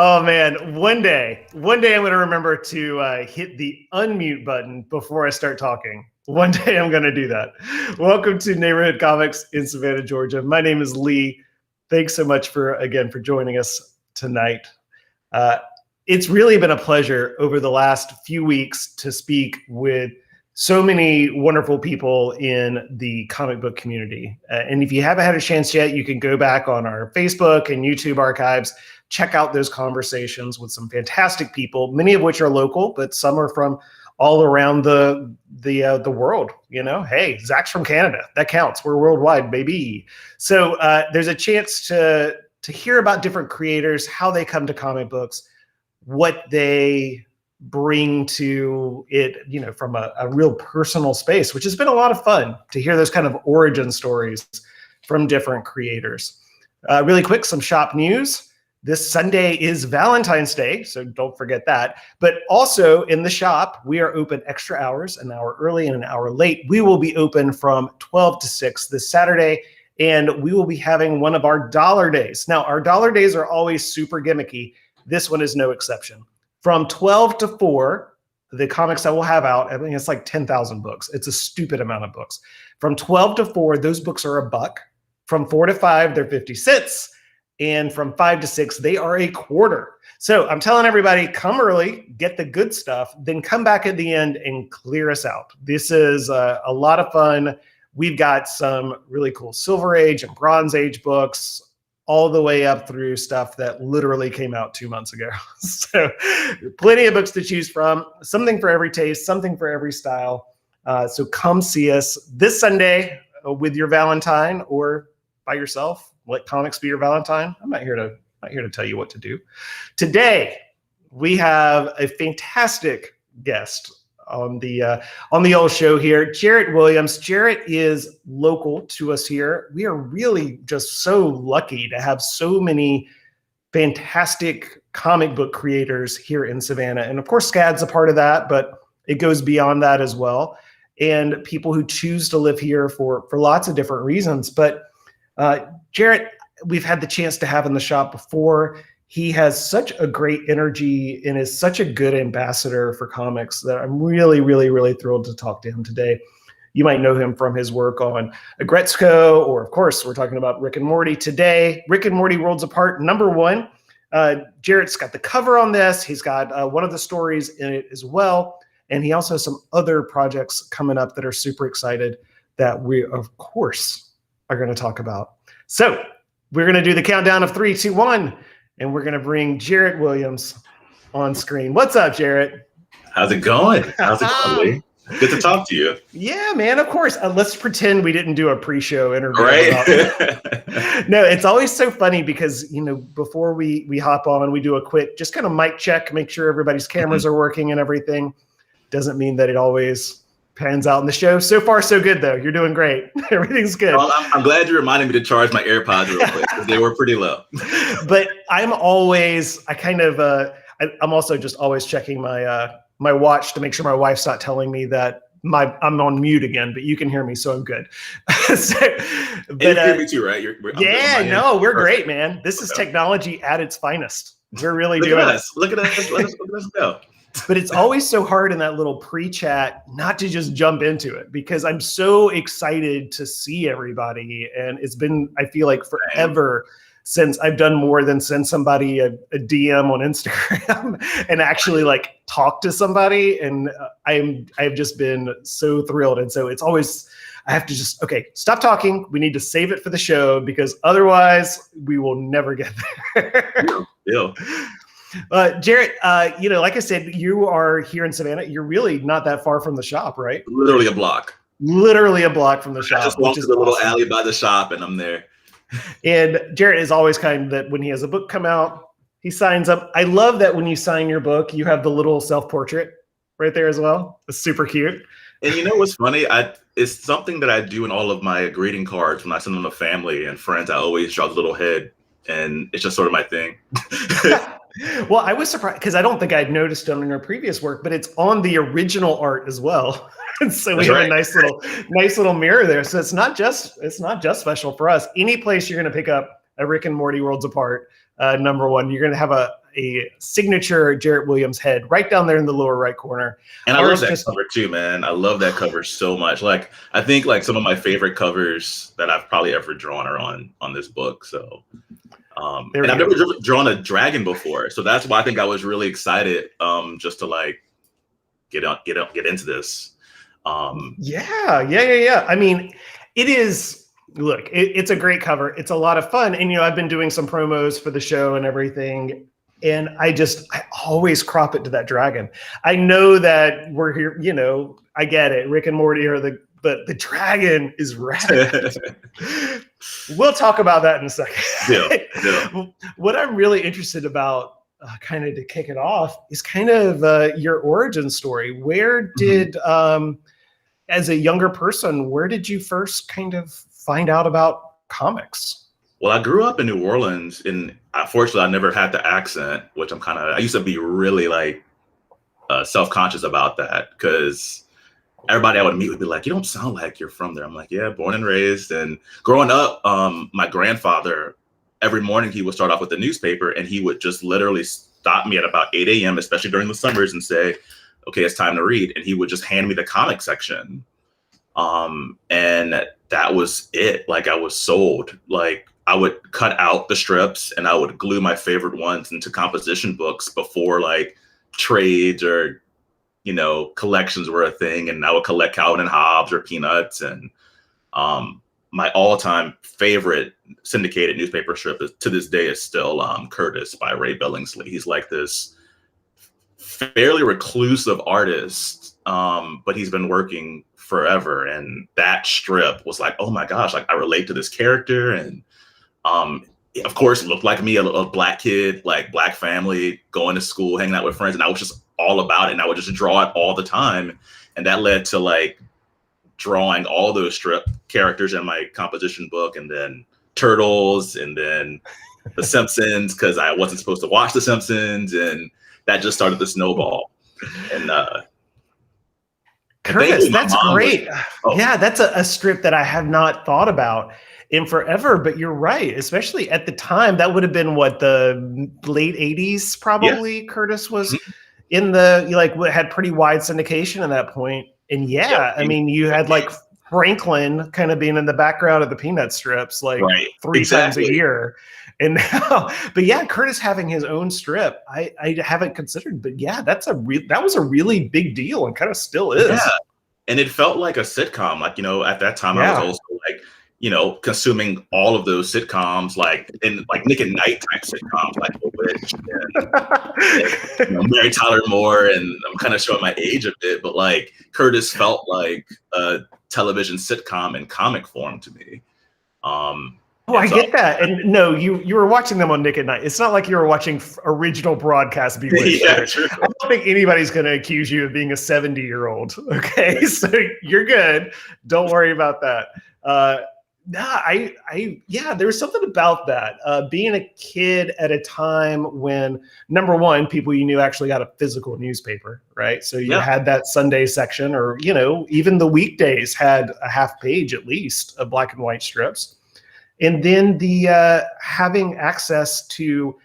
Oh man, one day I'm going to remember to hit the unmute button before I start talking. One day I'm going to do that. Welcome to Neighborhood Comics in Savannah, Georgia. My name is Lee. Thanks so much for joining us tonight. It's really been a pleasure over the last few weeks to speak with so many wonderful people in the comic book community. And if you haven't had a chance yet, you can go back on our Facebook and YouTube archives, check out those conversations with some fantastic people, many of which are local, but some are from all around the world. You know, hey, Zach's from Canada. That counts. We're worldwide, baby. So there's a chance to hear about different creators, how they come to comic books, what they bring to it, you know, from a real personal space, which has been a lot of fun to hear those kind of origin stories from different creators. Really quick, some shop news. This Sunday is Valentine's Day, so don't forget that. But also in the shop, we are open extra hours, an hour early and an hour late. We will be open from 12 to 6 this Saturday, and we will be having one of our dollar days. Now, our dollar days are always super gimmicky. This one is no exception. From 12 to 4, the comics that we'll have out, I think it's like 10,000 books. It's a stupid amount of books. From 12 to 4, those books are $1. From 4 to 5, they're 50 cents. And from 5 to 6, they are $0.25. So I'm telling everybody, come early, get the good stuff, then come back at the end and clear us out. This is a lot of fun. We've got some really cool Silver Age and Bronze Age books, all the way up through stuff that literally came out 2 months ago. So plenty of books to choose from, something for every taste, something for every style. So come see us this Sunday with your Valentine or by yourself. Let comics be your Valentine. I'm not here to tell you what to do. Today, we have a fantastic guest on the old show here, Jarrett Williams. Jarrett is local to us here. We are really just so lucky to have so many fantastic comic book creators here in Savannah. And of course, SCAD's a part of that, but it goes beyond that as well. And people who choose to live here for lots of different reasons. But Jarrett, we've had the chance to have in the shop before. He has such a great energy and is such a good ambassador for comics that I'm really, really, really thrilled to talk to him today. You might know him from his work on Agretzko, or of course, we're talking about Rick and Morty today. Rick and Morty Worlds Apart, #1. Jarrett's got the cover on this. He's got one of the stories in it as well. And he also has some other projects coming up that are super excited that we, of course, are going to talk about. So we're going to do the countdown of 3, 2, 1. And we're going to bring Jarrett Williams on screen. What's up, Jarrett? How's it going? How's it going, Lee? Good to talk to you. Yeah, man, of course. Let's pretend we didn't do a pre-show interview. Right? No, it's always so funny because, you know, before we hop on, we do a quick, just kind of mic check, make sure everybody's cameras are working and everything. Doesn't mean that it always pans out in the show. So far, so good, though. You're doing great. Everything's good. Well, I'm glad you reminded me to charge my AirPods real quick because they were pretty low. But I'm always, I'm also just always checking my my watch to make sure my wife's not telling me that I'm on mute again, but you can hear me, so I'm good. But you hear me too, right? We're great, man. This is technology at its finest. We're really doing it. Look at us. Let us go. But it's always so hard in that little pre-chat not to just jump into it because I'm so excited to see everybody. And it's been, I feel like, forever since I've done more than send somebody a DM on Instagram and actually like talk to somebody. And I've just been so thrilled. And so it's always, I have to just, okay, stop talking. We need to save it for the show because otherwise we will never get there. Yeah. Jarrett, you know, like I said, you are here in Savannah. You're really not that far from the shop, right? Literally a block. Literally a block from the shop. I just walked to the little alley by the shop and I'm there. And Jarrett is always kind that when he has a book come out, he signs up. I love that when you sign your book, you have the little self-portrait right there as well. It's super cute. And you know what's funny? It's something that I do in all of my greeting cards when I send them to family and friends. I always draw the little head, and it's just sort of my thing. Well, I was surprised because I don't think I'd noticed them in our previous work, but it's on the original art as well. And so we have a nice little mirror there. So it's not just special for us. Any place you're going to pick up a Rick and Morty Worlds Apart, #1. You're going to have a signature Jarrett Williams head right down there in the lower right corner. And I love that cover too, man. I love that cover so much. Like, I think like some of my favorite covers that I've probably ever drawn are on this book. So, and I've never drawn a dragon before, so that's why I think I was really excited, just to like get into this. Yeah. I mean, it is. Look, it's a great cover. It's a lot of fun, and I've been doing some promos for the show and everything. And I always crop it to that dragon. I know that we're here, I get it. Rick and Morty but the dragon is rad. We'll talk about that in a second. Yeah. What I'm really interested about, kind of to kick it off, is kind of your origin story. Where did, as a younger person, where did you first kind of find out about comics? Well, I grew up in New Orleans, and fortunately, I never had the accent, which I used to be really like self-conscious about that, because everybody I would meet would be like, "You don't sound like you're from there." I'm like, "Yeah, born and raised." And growing up, my grandfather, every morning he would start off with the newspaper, and he would just literally stop me at about 8 a.m., especially during the summers, and say, "Okay, it's time to read." And he would just hand me the comic section. And that was it. Like, I was sold. Like, I would cut out the strips and I would glue my favorite ones into composition books before like trades or, collections were a thing. And I would collect Calvin and Hobbes or Peanuts. And my all-time favorite syndicated newspaper strip to this day is still Curtis by Ray Billingsley. He's like this fairly reclusive artist, but he's been working forever. And that strip was like, oh my gosh, like I relate to this character. And of course, looked like me, a black kid, like black family, going to school, hanging out with friends. And I was just all about it. And I would just draw it all the time. And that led to like drawing all those strip characters in my composition book, and then Turtles, and then The Simpsons, because I wasn't supposed to watch The Simpsons. And that just started to snowball. And Curtis, that's great. Yeah, that's a strip that I have not thought about in forever, but you're right. Especially at the time, that would have been what, the late 80s, probably. Yeah. Curtis was in had pretty wide syndication at that point. And I mean, you had like Franklin kind of being in the background of the Peanut strips, like 3 times a year. And now, but yeah, Curtis having his own strip, I haven't considered, but yeah, that was a really big deal, and kind of still is. Yeah. And it felt like a sitcom. Like, at that time I was also like, consuming all of those sitcoms, like in like Nick at Night type sitcoms, like The Witch and Mary Tyler Moore. And I'm kind of showing my age a bit, but like Curtis felt like a television sitcom in comic form to me. I get that. And no, you were watching them on Nick at Night. It's not like you were watching original broadcast Bewitched. Yeah, true. I don't think anybody's going to accuse you of being a 70-year-old. Okay, so you're good. Don't worry about that. There was something about that. Being a kid at a time when, #1, people you knew actually got a physical newspaper, right? So you had that Sunday section, or, even the weekdays had a half page at least of black and white strips. And then the having access to,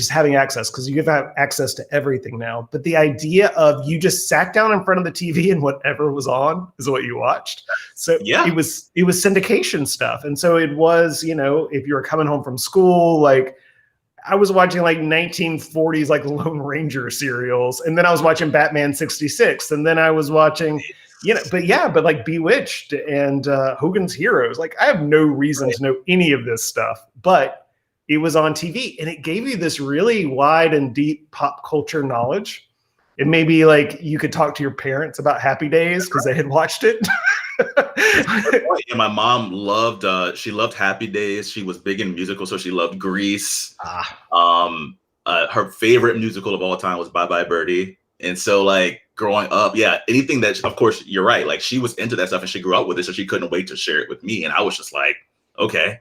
having access, because you have access to everything now, but the idea of you just sat down in front of the TV and whatever was on is what you watched. So it was syndication stuff. And so it was, if you were coming home from school, like I was watching like 1940s, like Lone Ranger serials. And then I was watching Batman 66. And then I was watching, but like Bewitched and Hogan's Heroes. Like, I have no reason to know any of this stuff, but it was on TV, and it gave you this really wide and deep pop culture knowledge. And maybe like you could talk to your parents about Happy Days because they had watched it. Yeah, my mom loved she loved Happy Days. She was big in musicals, so she loved Grease. Her favorite musical of all time was Bye Bye Birdie. And so like growing up, anything that, of course, you're right. Like, she was into that stuff and she grew up with it, so she couldn't wait to share it with me. And I was just like, okay,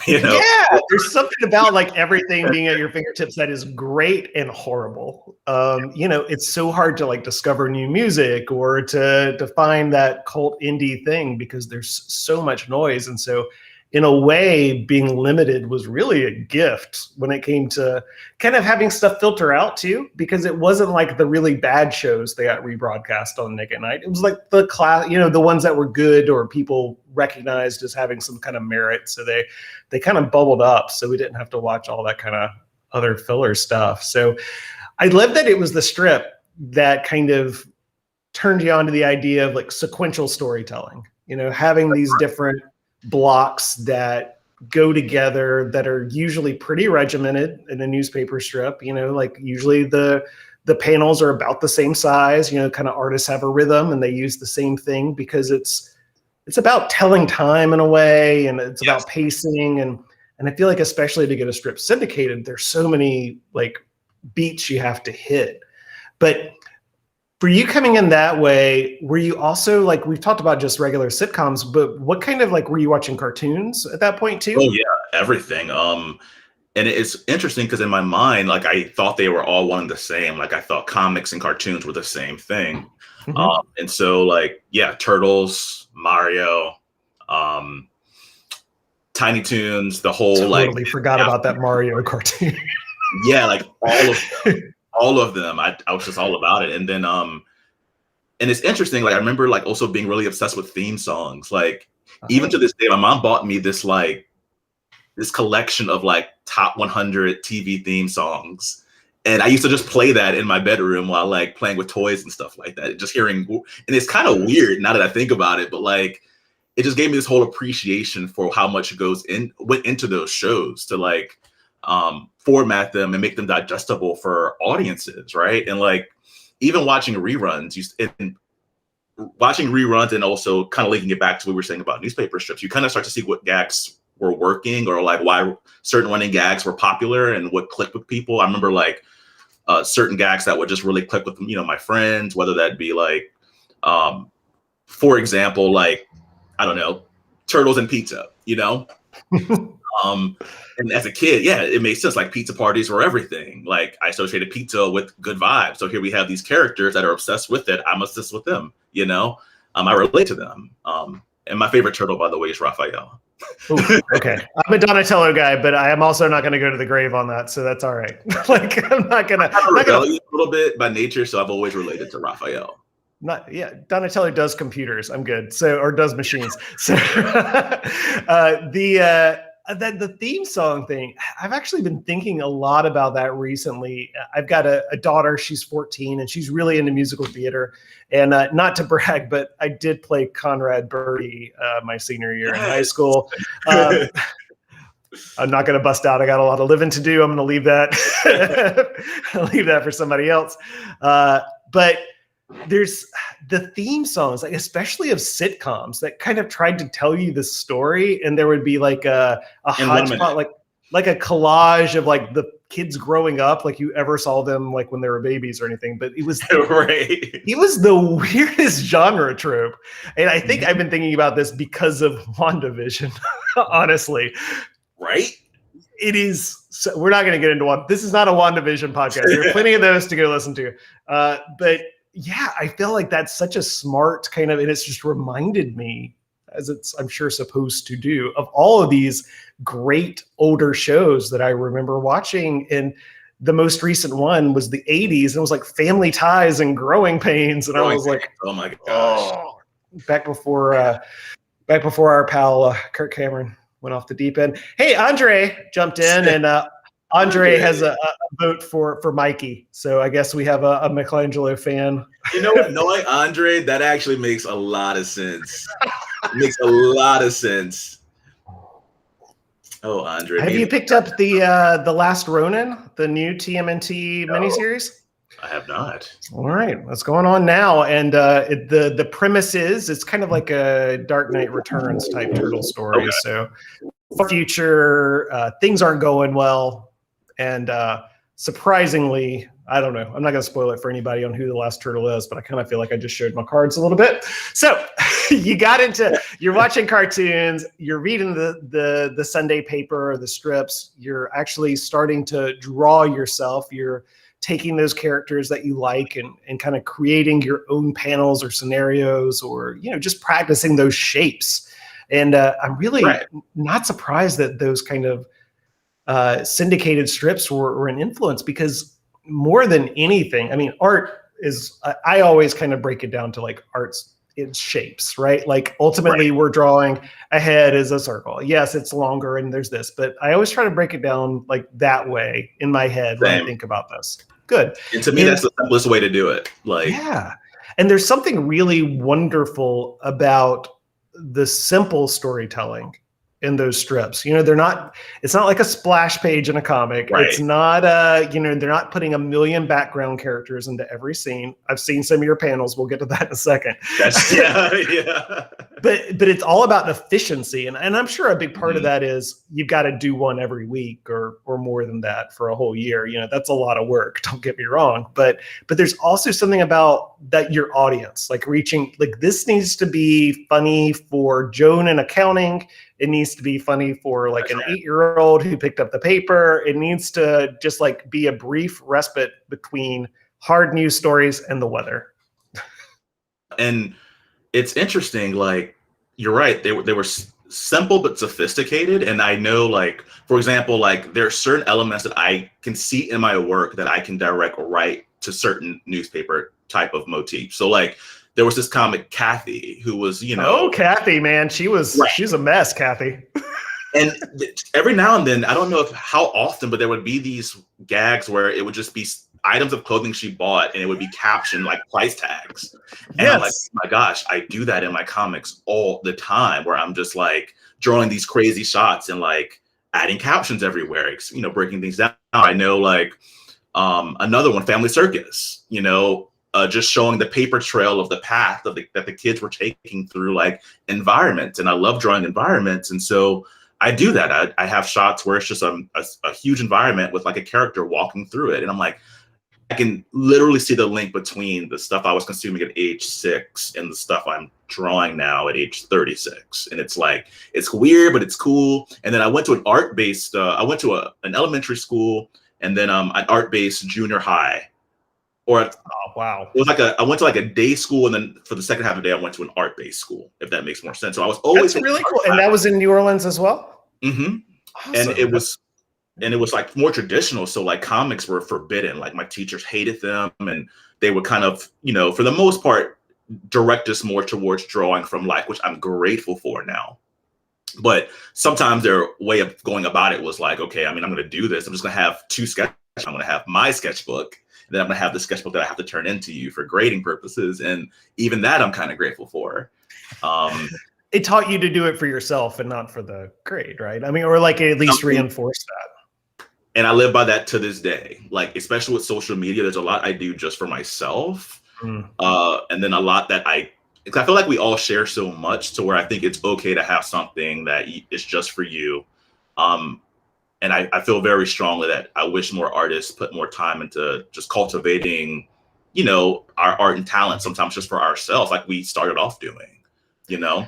Yeah, there's something about like everything being at your fingertips that is great and horrible. It's so hard to like discover new music or to find that cult indie thing because there's so much noise. And so in a way, being limited was really a gift when it came to kind of having stuff filter out too, because it wasn't like the really bad shows that got rebroadcast on Nick at Night. It was like the class, the ones that were good or people recognized as having some kind of merit. So they kind of bubbled up, so we didn't have to watch all that kind of other filler stuff. So I love that it was the strip that kind of turned you on to the idea of like sequential storytelling, having these different blocks that go together that are usually pretty regimented in a newspaper strip, like usually the panels are about the same size, kind of artists have a rhythm and they use the same thing because it's about telling time in a way, and it's about pacing. And I feel like, especially to get a strip syndicated, there's so many like beats you have to hit. But for you coming in that way, were you also like, we've talked about just regular sitcoms, but what kind of like, were you watching cartoons at that point too? Oh yeah, everything. And it's interesting because in my mind, like I thought they were all one and the same. Like I thought comics and cartoons were the same thing. And so like, yeah, Turtles, Mario, Tiny Toons, the whole totally forgot about that Mario cartoon. Yeah, like all of them. I was just all about it. And then and it's interesting, like I remember like also being really obsessed with theme songs. Like even to this day, my mom bought me this collection of like top 100 TV theme songs. And I used to just play that in my bedroom while like playing with toys and stuff like that. Just hearing, and it's kind of weird now that I think about it, but like it just gave me this whole appreciation for how much went into those shows to like format them and make them digestible for audiences, right? And like even watching reruns, and also kind of linking it back to what we were saying about newspaper strips, you kind of start to see what gags were working or like why certain running gags were popular and what clicked with people. I remember like certain gags that would just really click with my friends, whether that be like for example, like I don't know, turtles and pizza, and as a kid, yeah, it made sense. Like pizza parties were everything. Like I associated pizza with good vibes. So here we have these characters that are obsessed with it. I'm obsessed with them, I relate to them. And my favorite turtle, by the way, is Raphael. Ooh, okay. I'm a Donatello guy, but I am also not going to go to the grave on that. So that's all right. Like I'm not going to. A little bit by nature. So I've always related to Raphael. Donatello does computers. I'm good. Or does machines. So the theme song thing, I've actually been thinking a lot about that recently. I've got a daughter, she's 14, and she's really into musical theater. And not to brag, but I did play Conrad Birdie my senior year in high school. I'm not going to bust out. I got a lot of living to do. I'm going to leave that. I'll leave that for somebody else. But there's the theme songs, like especially of sitcoms, that kind of tried to tell you the story, and there would be like a hodgepodge, like a collage of like the kids growing up, like you ever saw them like when they were babies or anything. But it was it was the weirdest genre trope, and I think I've been thinking about this because of WandaVision, honestly. Right? It is. So we're not going to get into one. This is not a WandaVision podcast. There are plenty of those to go listen to, but. Yeah, I feel like that's such a smart kind of, and it's just reminded me, as it's I'm sure supposed to do, of all of these great older shows that I remember watching. And the most recent one was the 80s, and it was like Family Ties and Growing Pains, and I was like, oh my gosh, back before our pal Kirk Cameron went off the deep end. Hey, Andre jumped in, and Andre has a vote for Mikey, so I guess we have a Michelangelo fan. Knowing Andre, that actually makes a lot of sense. It makes a lot of sense. Oh, Andre. Have you picked up the Last Ronin, the new TMNT miniseries? I have not. All right, what's going on now? And the premise is it's kind of like a Dark Knight Returns type turtle story. Okay. So future, things aren't going well. And surprisingly, I don't know. I'm not going to spoil it for anybody on who the last turtle is, but I kind of feel like I just showed my cards a little bit. So you're watching cartoons, you're reading the Sunday paper or the strips, you're actually starting to draw yourself. You're taking those characters that you like and kind of creating your own panels or scenarios, or, just practicing those shapes. And I'm really Right. not surprised that those kind of syndicated strips were an influence, because more than anything, I mean, art is, I always kind of break it down to like art's its shapes, right? Like ultimately we're drawing a head as a circle. Yes, it's longer and there's this, but I always try to break it down like that way in my head when I think about this. Good. And to me, that's the simplest way to do it. Like, yeah. And there's something really wonderful about the simple storytelling in those strips. You know, it's not like a splash page in a comic. Right. It's not they're not putting a million background characters into every scene. I've seen some of your panels. We'll get to that in a second. Yeah. But it's all about efficiency. And I'm sure a big part of that is you've got to do one every week or more than that for a whole year. You know, that's a lot of work, don't get me wrong. But there's also something about that your audience, like reaching, like this needs to be funny for Joan in accounting. It needs to be funny for like an 8-year-old who picked up the paper. It needs to just like be a brief respite between hard news stories and the weather. And it's interesting, like, you're right. They were simple but sophisticated. And I know, like, for example, like there are certain elements that I can see in my work that I can direct right to certain newspaper type of motif. So like, there was this comic, Kathy, who was, you know. Oh, Kathy, man. She's a mess, Kathy. And every now and then, I don't know how often, but there would be these gags where it would just be items of clothing she bought and it would be captioned like price tags. And I'm like, oh my gosh, I do that in my comics all the time, where I'm just like drawing these crazy shots and like adding captions everywhere, you know, breaking things down. I know, like, another one, Family Circus, you know, just showing the paper trail of the path that the kids were taking through like environments. And I love drawing environments. And so I do that. I have shots where it's just a huge environment with like a character walking through it. And I'm like, I can literally see the link between the stuff I was consuming at age 6 and the stuff I'm drawing now at age 36. And it's like, it's weird, but it's cool. And then I went to an art-based, I went to an elementary school and then an art-based junior high. Or oh wow, it was like I went to like a day school, and then for the second half of the day, I went to an art-based school. If that makes more sense. So I was always really cool, and that was in New Orleans as well. Mm-hmm. Awesome. And it was like more traditional. So like comics were forbidden. Like my teachers hated them, and they would kind of, you know, for the most part, direct us more towards drawing from life, which I'm grateful for now. But sometimes their way of going about it was like, okay, I mean, I'm going to do this. I'm just going to have 2 sketches. I'm going to have my sketchbook. Then I'm going to have the sketchbook that I have to turn into you for grading purposes. And even that I'm kind of grateful for. It taught you to do it for yourself and not for the grade, right? I mean, or like at least reinforce that. And I live by that to this day. Like, especially with social media, there's a lot I do just for myself. And then a lot that I feel like we all share so much to where I think it's okay to have something that is just for you. And I feel very strongly that I wish more artists put more time into just cultivating, you know, our art and talent, sometimes just for ourselves, like we started off doing, you know?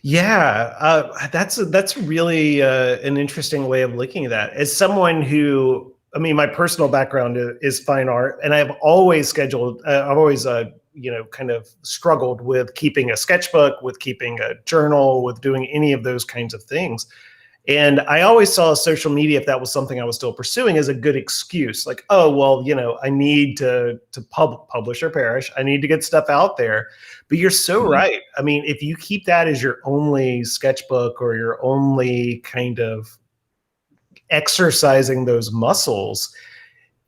Yeah, that's really an interesting way of looking at that. As someone who, I mean, my personal background is fine art, and I've always you know, kind of struggled with keeping a sketchbook, with keeping a journal, with doing any of those kinds of things. And I always saw social media, if that was something I was still pursuing, as a good excuse. Like, oh, well, you know, I need to publish or perish. I need to get stuff out there. But you're so right. I mean, if you keep that as your only sketchbook or your only kind of exercising those muscles,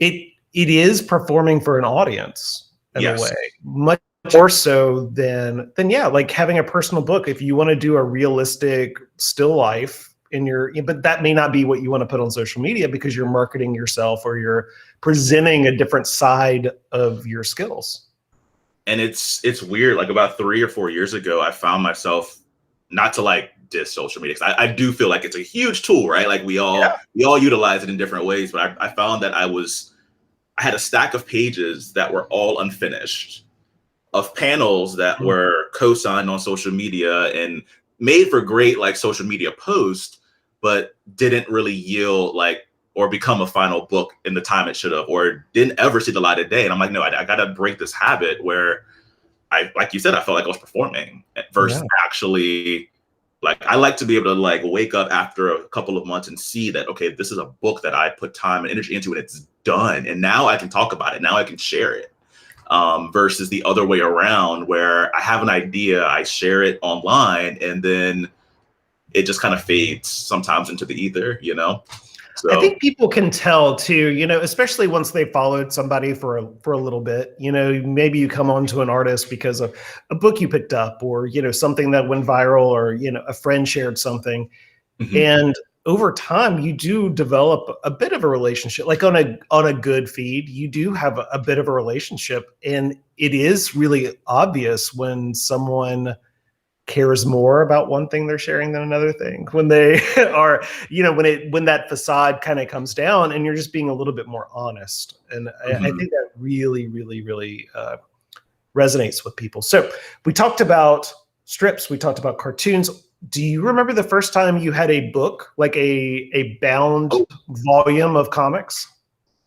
it is performing for an audience in a way, much more so than yeah, like having a personal book. If you want to do a realistic still life, but that may not be what you want to put on social media because you're marketing yourself or you're presenting a different side of your skills. And it's weird. Like about 3 or 4 years ago, I found myself, not to like diss social media, I do feel like it's a huge tool, right? Like we all utilize it in different ways. But I found that I had a stack of pages that were all unfinished, of panels that were co-signed on social media and made for great like social media posts, but didn't really yield like or become a final book in the time it should have, or didn't ever see the light of day. And I'm like, no, I got to break this habit where like you said, I felt like I was performing versus actually Like I like to be able to like wake up after a couple of months and see that, okay, this is a book that I put time and energy into and it's done. And now I can talk about it. Now I can share it. Versus the other way around where I have an idea, I share it online, and then it just kind of fades sometimes into the ether, you know? So I think people can tell too, you know, especially once they followed somebody for a little bit, you know, maybe you come on to an artist because of a book you picked up or, you know, something that went viral or, you know, a friend shared something. And over time, you do develop a bit of a relationship. Like on a good feed, you do have a bit of a relationship, and it is really obvious when someone cares more about one thing they're sharing than another thing. When they are, you know, when that facade kind of comes down, and you're just being a little bit more honest. And I think that really, really, really resonates with people. So we talked about strips, we talked about cartoons. Do you remember the first time you had a book, like a bound volume of comics?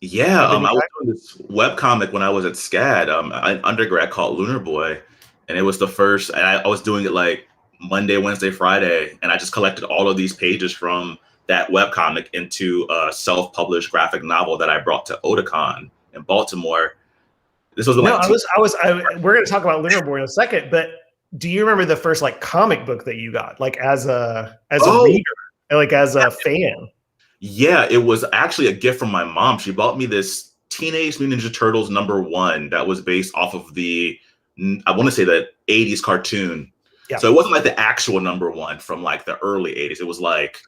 Yeah, I was doing this web comic when I was at SCAD, an undergrad called Lunar Boy, and it was the first. And I was doing it like Monday, Wednesday, Friday, and I just collected all of these pages from that web comic into a self-published graphic novel that I brought to Otakon in Baltimore. This was like we're going to talk about Lunar Boy in a second, but do you remember the first like comic book that you got, like as a reader, like as a fan? Yeah, it was actually a gift from my mom. She bought me this Teenage Mutant Ninja Turtles #1 that was based off of the, I want to say the 80s cartoon. Yeah. So it wasn't like the actual #1 from like the early 80s. It was like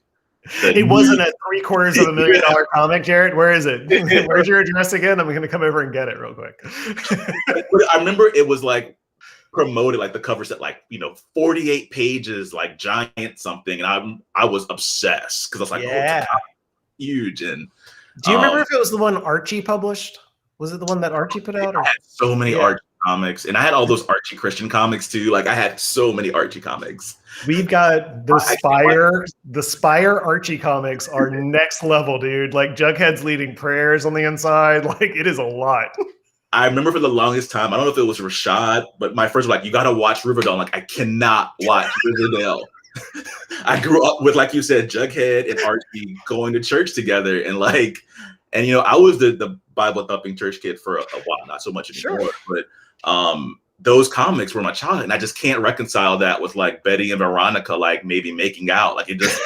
it wasn't a $750,000 comic, Jarrett. Where is it? Where's your address again? I'm going to come over and get it real quick. I remember it was like promoted, like the cover said like, you know, 48 pages, like giant something, and I was obsessed because I was like, yeah. Oh, huge. And do you remember if it was the one Archie published? Was it the one that Archie put out? I had so many Archie comics, and I had all those Archie Christian comics too. Like I had so many Archie comics. We've got the Spire Archie comics are next level, dude. Like Jughead's leading prayers on the inside. Like it is a lot. I remember for the longest time, I don't know if it was Rashad, but my first was like, you got to watch Riverdale. I'm like, I cannot watch Riverdale. I grew up with, like you said, Jughead and Archie going to church together. And like, and, you know, I was the Bible thumping church kid for a while, not so much anymore, but those comics were my childhood. And I just can't reconcile that with like Betty and Veronica, like maybe making out. Like it just,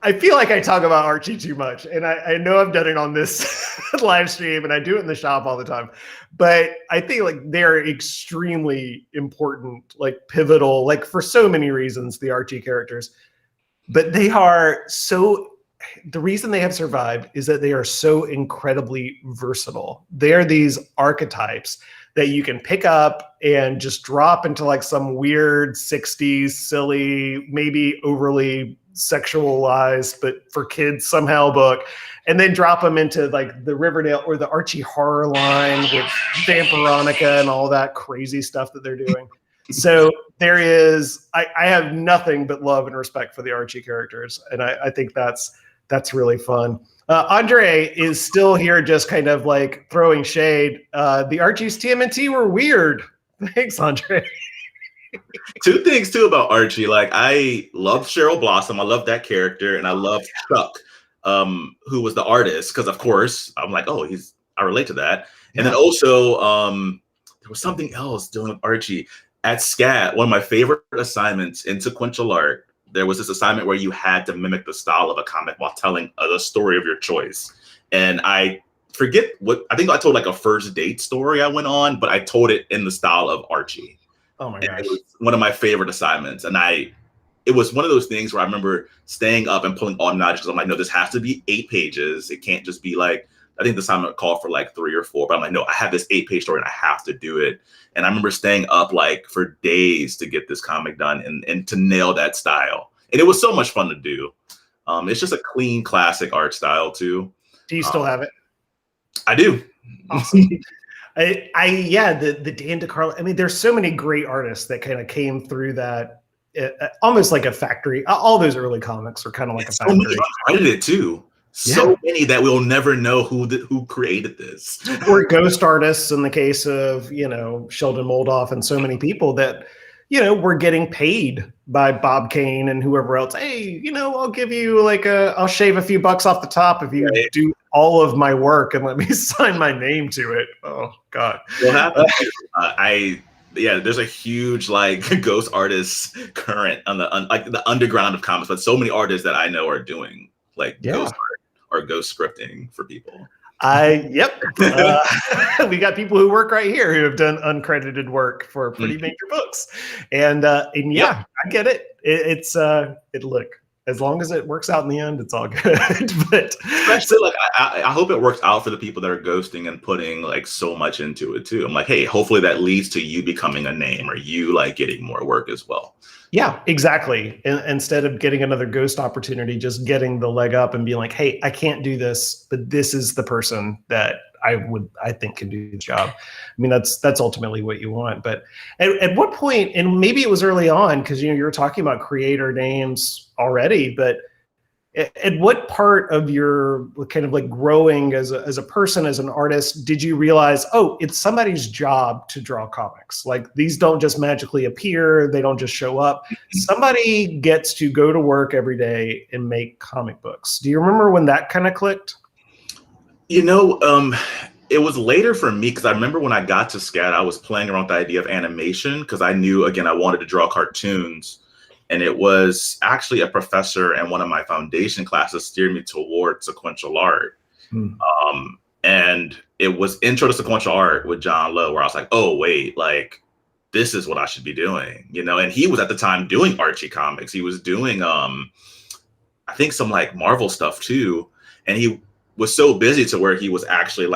I feel like I talk about Archie too much, and I know I've done it on this live stream, and I do it in the shop all the time. But I think like they're extremely important, like pivotal, like for so many reasons, the Archie characters. But they are so, the reason they have survived is that they are so incredibly versatile. They are these archetypes that you can pick up and just drop into like some weird 60s, silly, maybe overly sexualized, but for kids somehow book, and then drop them into like the Riverdale or the Archie horror line with Vamp Veronica and all that crazy stuff that they're doing. So there is, I have nothing but love and respect for the Archie characters. And I think that's really fun. Andre is still here just kind of like throwing shade. The Archie's TMNT were weird. Thanks, Andre. Two things too about Archie. Like I loved Cheryl Blossom. I loved that character, and I loved Chuck, who was the artist. Because of course, I'm like, oh, I relate to that. And then also, there was something else doing with Archie at SCAT. One of my favorite assignments in sequential art. There was this assignment where you had to mimic the style of a comic while telling the story of your choice. And I forget what, I think I told like a first date story I went on, but I told it in the style of Archie. Oh my gosh. It was one of my favorite assignments. And it was one of those things where I remember staying up and pulling all notches. I'm like, no, this has to be 8 pages. It can't just be like, I think the assignment called for like 3 or 4, but I'm like, no, I have this 8-page story and I have to do it. And I remember staying up like for days to get this comic done and to nail that style. And it was so much fun to do. It's just a clean, classic art style too. Do you still have it? I do. Awesome. the Dan DeCarlo. I mean, there's so many great artists that kind of came through that, almost like a factory. All those early comics are kind of like a factory. So many uncredited too. So many that we'll never know who created this. Or ghost artists in the case of, Sheldon Moldoff and so many people that, were getting paid by Bob Kane and whoever else. Hey, I'll give you I'll shave a few bucks off the top if you do all of my work and let me sign my name to it. Oh God. What happened? There's a huge ghost artists current on the underground of comics, but so many artists that I know are doing ghost art or ghost scripting for people. We got people who work right here who have done uncredited work for pretty major books, and I get it. Look, as long as it works out in the end, it's all good. But especially I hope it works out for the people that are ghosting and putting so much into it too. I'm like, hey, hopefully that leads to you becoming a name or you getting more work as well. Yeah, exactly. Instead of getting another ghost opportunity, just getting the leg up and being like, hey, I can't do this, but this is the person that I think can do the job. I mean, that's ultimately what you want. But at what point, and maybe it was early on, because you were talking about creator names already, but at what part of your kind of growing as a person, as an artist, did you realize, oh, it's somebody's job to draw comics? These don't just magically appear. They don't just show up. Somebody gets to go to work every day and make comic books. Do you remember when that kind of clicked? It was later for me, because I remember when I got to SCAD, I was playing around with the idea of animation because I knew, again, I wanted to draw cartoons. And it was actually a professor in one of my foundation classes steered me toward sequential art. And it was Intro to Sequential Art with John Lowe, where I was like, oh, wait, this is what I should be doing, And he was at the time doing Archie comics. He was doing, I think, some Marvel stuff too. And he was so busy to where he was actually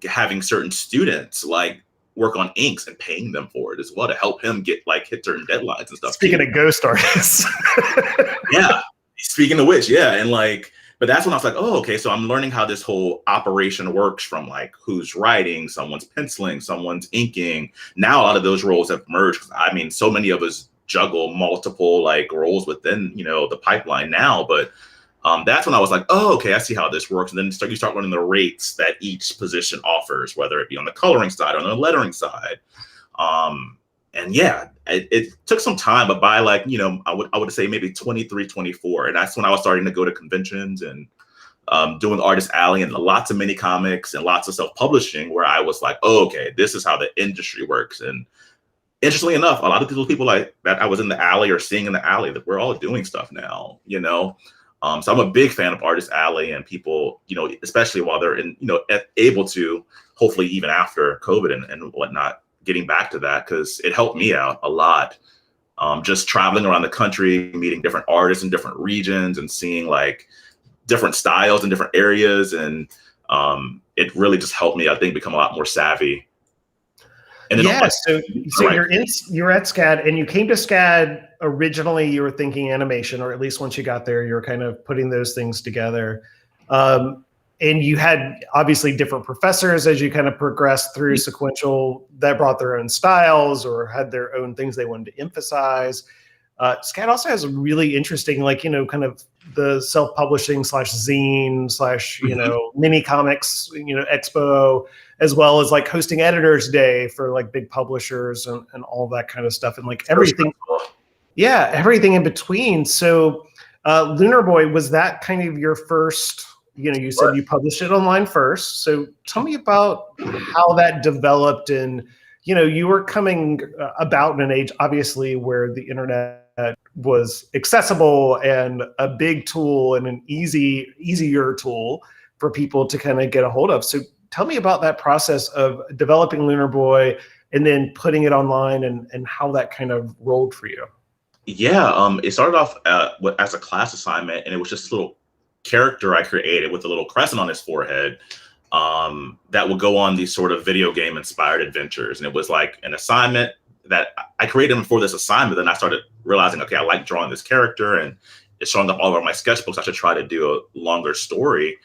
having certain students work on inks and paying them for it as well to help him get hit certain deadlines and stuff. Speaking of ghost artists. Yeah. Speaking of which, yeah. And but that's when I was like, oh, okay. So I'm learning how this whole operation works from who's writing, someone's penciling, someone's inking. Now a lot of those roles have merged. I mean, so many of us juggle multiple roles within, the pipeline now, but that's when I was like, oh, okay, I see how this works. And then you start learning the rates that each position offers, whether it be on the coloring side or on the lettering side. And yeah, it took some time, but by I would say maybe 23, 24. And that's when I was starting to go to conventions and doing Artist Alley and lots of mini comics and lots of self-publishing, where I was like, oh, okay, this is how the industry works. And interestingly enough, a lot of people that I was in the alley or seeing in the alley, that we're all doing stuff now, So I'm a big fan of Artist Alley and people, especially while they're able to, hopefully even after COVID and whatnot, getting back to that, because it helped me out a lot. Just traveling around the country, meeting different artists in different regions and seeing different styles in different areas. And it really just helped me, I think, become a lot more savvy. And then so you're at SCAD, and you came to SCAD originally. You were thinking animation, or at least once you got there, you were kind of putting those things together. And you had obviously different professors as you kind of progressed through sequential that brought their own styles or had their own things they wanted to emphasize. SCAD also has a really interesting, kind of the self-publishing / zine / mini comics, expo, as well as hosting editors day for big publishers and all that kind of stuff. And everything, everything in between. So Lunar Boy, was that kind of your first, you said you published it online first. So tell me about how that developed. And, you were coming about in an age, obviously, where the internet was accessible and a big tool and an easier tool for people to kind of get a hold of. So tell me about that process of developing Lunar Boy and then putting it online and how that kind of rolled for you. Yeah, it started off as a class assignment, and it was just a little character I created with a little crescent on his forehead that would go on these sort of video game inspired adventures. And it was an assignment that I created him for this assignment. Then I started realizing, okay, I like drawing this character and it's showing up all over my sketchbooks. I should try to do a longer story.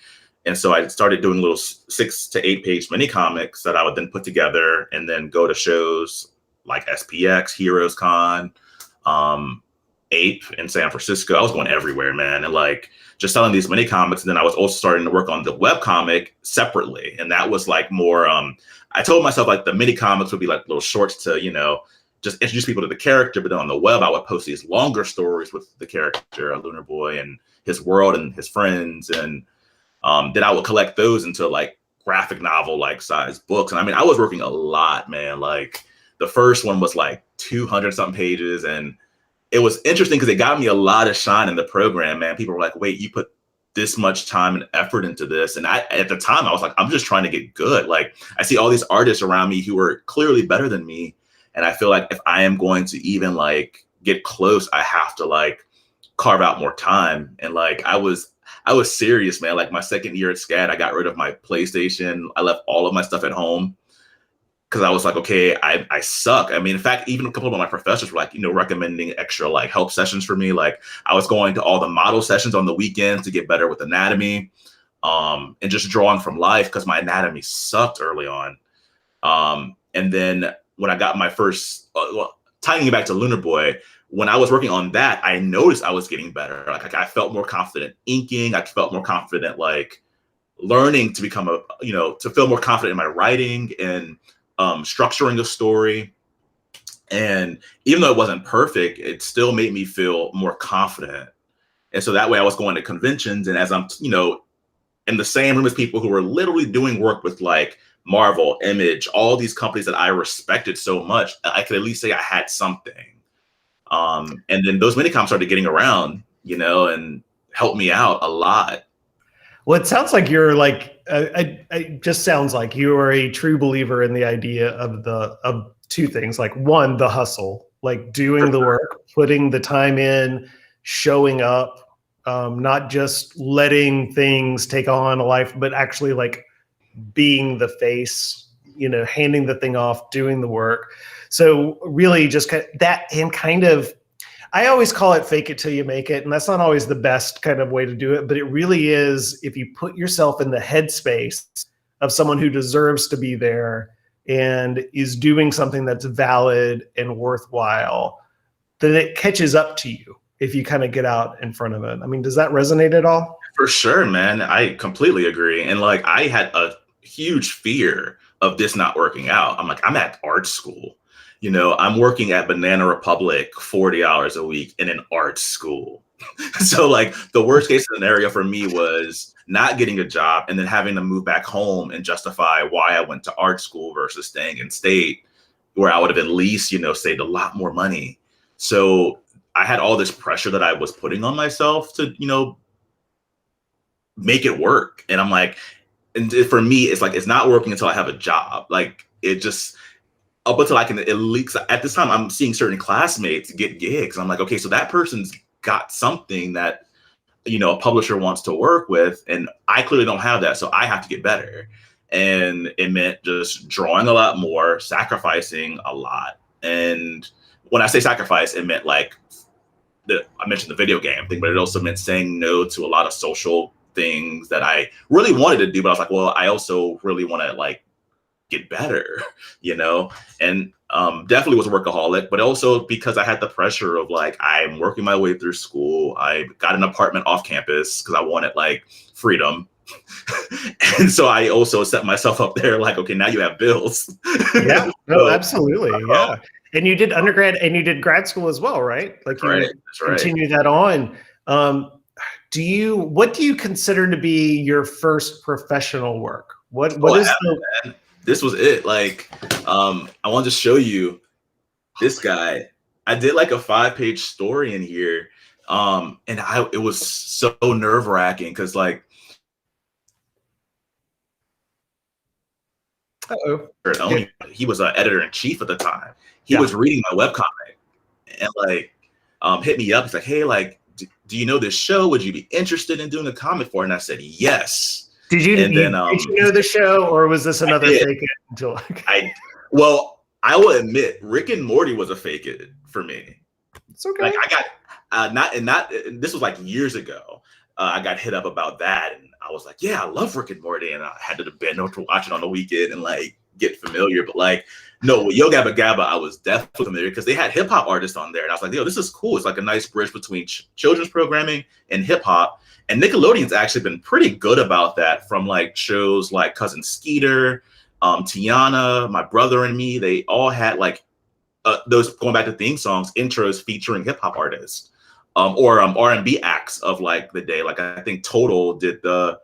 And so I started doing little 6 to 8 page mini comics that I would then put together and then go to shows like SPX, Heroes Con, Ape in San Francisco. I was going everywhere, man. And just selling these mini comics. And then I was also starting to work on the web comic separately. And that was more, I told myself the mini comics would be little shorts to, just introduce people to the character. But then on the web, I would post these longer stories with the character, Lunar Boy, and his world and his friends. And then I would collect those into like graphic novel like size books. And I mean, I was working a lot, man. Like the first one was like 200 something pages. And it was interesting because it got me a lot of shine in the program, man. People were like, wait, you put this much time and effort into this. And at the time I was like, I'm just trying to get good. Like I see all these artists around me who are clearly better than me. And I feel like if I am going to even like get close, I have to like carve out more time. And like, I was serious, man. Like my second year at SCAD, I got rid of my PlayStation. I left all of my stuff at home because I was like, okay, I suck. I mean, in fact, even a couple of my professors were like, recommending extra like help sessions for me. Like I was going to all the model sessions on the weekends to get better with anatomy, and just drawing from life because my anatomy sucked early on. And then when I got my first, tying it back to Lunar Boy, when I was working on that, I noticed I was getting better. Like I felt more confident inking. I felt more confident, like learning to become to feel more confident in my writing and structuring a story. And even though it wasn't perfect, it still made me feel more confident. And so that way I was going to conventions, and as I'm, in the same room as people who were literally doing work with like Marvel, Image, all these companies that I respected so much, I could at least say I had something. And then those minicomps started getting around, and helped me out a lot. Well, it sounds like you're like, it just sounds like you are a true believer in the idea of two things. Like one, the hustle, like doing the work, putting the time in, showing up, not just letting things take on a life, but actually like being the face, handing the thing off, doing the work. So really just that, and kind of, I always call it fake it till you make it. And that's not always the best kind of way to do it, but it really is. If you put yourself in the headspace of someone who deserves to be there and is doing something that's valid and worthwhile, then it catches up to you if you kind of get out in front of it. I mean, does that resonate at all? For sure, man. I completely agree. And like, I had a huge fear of this not working out. I'm like, I'm at art school. I'm working at Banana Republic 40 hours a week in an art school. So like the worst case scenario for me was not getting a job and then having to move back home and justify why I went to art school versus staying in state where I would have at least, saved a lot more money. So I had all this pressure that I was putting on myself to, make it work. And I'm like, and for me, it's like, it's not working until I have a job. Like it just, up until I can at least, at this time, I'm seeing certain classmates get gigs. I'm like, okay, so that person's got something that, a publisher wants to work with, and I clearly don't have that. So I have to get better. And it meant just drawing a lot more, sacrificing a lot. And when I say sacrifice, it meant like, I mentioned the video game thing, but it also meant saying no to a lot of social things that I really wanted to do. But I was like, well, I also really want to like get better, and definitely was a workaholic, but also because I had the pressure of like, I'm working my way through school. I got an apartment off campus because I wanted like freedom. And so I also set myself up there like, okay, now you have bills. Yeah, no, absolutely. Yeah. And you did undergrad and you did grad school as well, right? Like you continue that on. What do you consider to be your first professional work? This was it. Like, I wanted to show you this guy. I did like a 5-page story in here. It was so nerve-wracking because like, Oni, he was an editor-in-chief at the time. He was reading my webcomic and like hit me up. He's like, hey, like, do you know this show? Would you be interested in doing a comic for it? And I said, yes. Did you know the show, or was this another fake it? Well, I will admit, Rick and Morty was a fake it for me. It's okay. Like I got this was like years ago. I got hit up about that, and I was like, yeah, I love Rick and Morty, and I had to bend over to watch it on the weekend and like get familiar. But like, no, with Yo Gabba Gabba, I was definitely familiar because they had hip hop artists on there, and I was like, yo, this is cool. It's like a nice bridge between children's programming and hip hop. And Nickelodeon's actually been pretty good about that, from like shows like Cousin Skeeter, Tiana, My Brother and Me. They all had like those going back to theme songs, intros featuring hip hop artists, or R&B acts of like the day. Like I think Total did the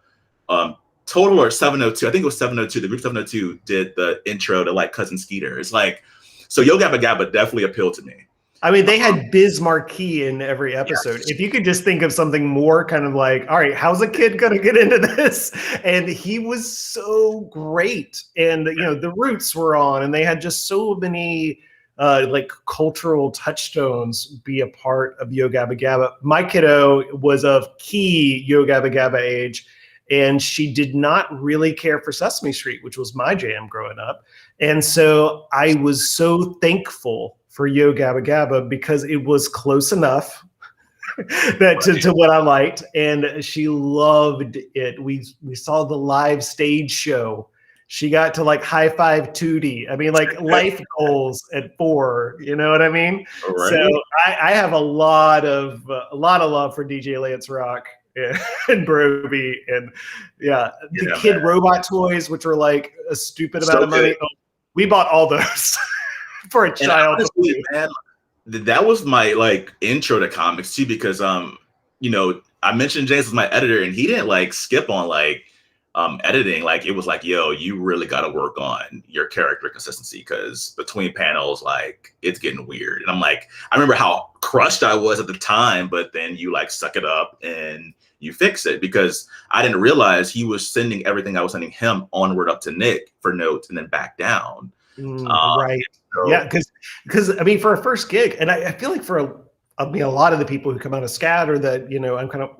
Total or 702. I think it was 702. The group 702 did the intro to like Cousin Skeeter. It's like, so Yo Gabba Gabba definitely appealed to me. I mean, they had Biz Markie in every episode. Yes. If you could just think of something more kind of like, all right, how's a kid going to get into this? And he was so great. And, you know, the Roots were on, and they had just so many like cultural touchstones be a part of Yo Gabba Gabba. My kiddo was of key Yo Gabba Gabba age, and she did not really care for Sesame Street, which was my jam growing up. And so I was so thankful for Yo Gabba Gabba because it was close enough that to what I liked, and she loved it. We saw the live stage show. She got to like high five Tootie. I mean, like life goals at 4. You know what I mean? Right. So I have a lot of love for DJ Lance Rock and Broby, and the kid robot toys, which were like a stupid amount of money. We bought all those for a child. Honestly, man, that was my like intro to comics too, because you know, I mentioned James was my editor, and he didn't like skip on like editing. Like it was like, yo, you really got to work on your character consistency, because between panels, like it's getting weird. And I'm like, I remember how crushed I was at the time, but then you like suck it up and you fix it, because I didn't realize he was sending everything I was sending him onward up to Nick for notes and then back down. Right. So, yeah. Because I mean, for a first gig, and I feel like for a lot of the people who come out of SCAD, or that, you know, I'm kind of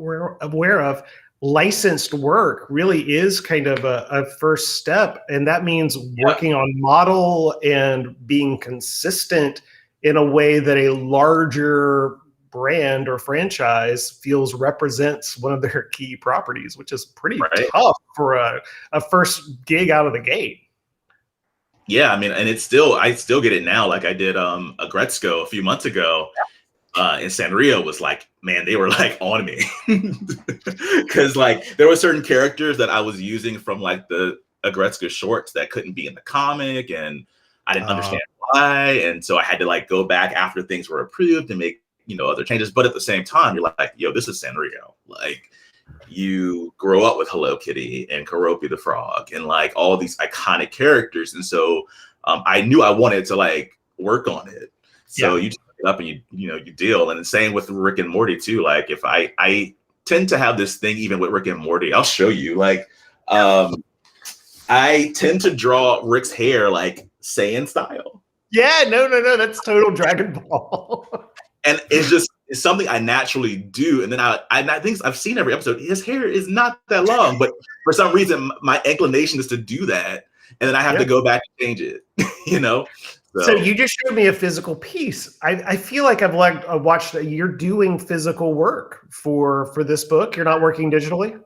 aware of, licensed work really is kind of a first step. And that means working on model and being consistent in a way that a larger brand or franchise feels represents one of their key properties, which is pretty tough for a first gig out of the gate. Yeah, I mean, and I still get it now. Like I did a Gretzko a few months ago, and Sanrio was like, man, they were like on me, because like there were certain characters that I was using from like the Gretzko shorts that couldn't be in the comic, and I didn't understand why, and so I had to like go back after things were approved and make, you know, other changes. But at the same time, you're like, yo, this is Sanrio. Like, you grow up with Hello Kitty and Karopi the Frog and like all these iconic characters, and so I knew I wanted to like work on it. So you just pick it up and you deal. And the same with Rick and Morty too. Like if I tend to have this thing even with Rick and Morty. I'll show you. Like I tend to draw Rick's hair like Saiyan style. Yeah, no, that's total Dragon Ball. And it's something I naturally do. And then I think I've seen every episode. His hair is not that long, but for some reation, my inclination is to do that. And then I have to go back and change it, you know? So you just showed me a physical piece. I feel like I've watched that you're doing physical work for this book. You're not working digitally?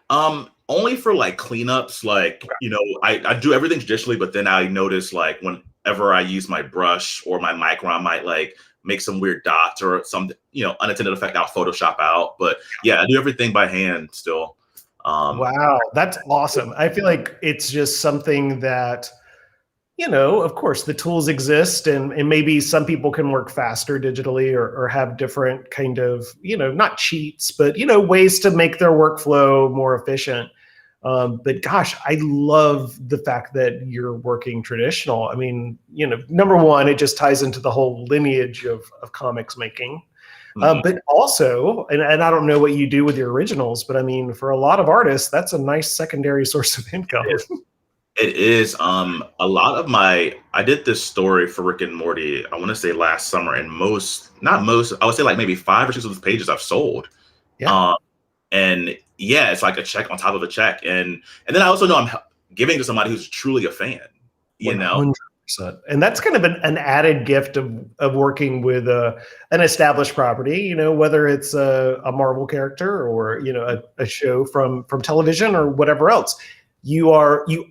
Only for like cleanups. Like, you know, I do everything traditionally, but then I notice like whenever I use my brush or my micron, I might like make some weird dots or some, you know, unintended effect I'll Photoshop out. But yeah, I do everything by hand still. Wow, that's awesome. I feel like it's just something that, you know, of course the tools exist, and maybe some people can work faster digitally or have different kind of, you know, not cheats, but, you know, ways to make their workflow more efficient. But gosh, I love the fact that you're working traditional. I mean, you know, number one, it just ties into the whole lineage of comics making. But also, and I don't know what you do with your originals, but I mean, for a lot of artists, that's a nice secondary source of income. It is. A lot of I did this story for Rick and Morty, I want to say last summer, and I would say like maybe 5 or 6 of those pages I've sold. Yeah. And yeah, it's like a check on top of a check. And then I also know I'm giving to somebody who's truly a fan, you 100%. Know? And that's kind of an added gift of working with an established property, you know, whether it's a Marvel character or, you know, a show from television or whatever else. You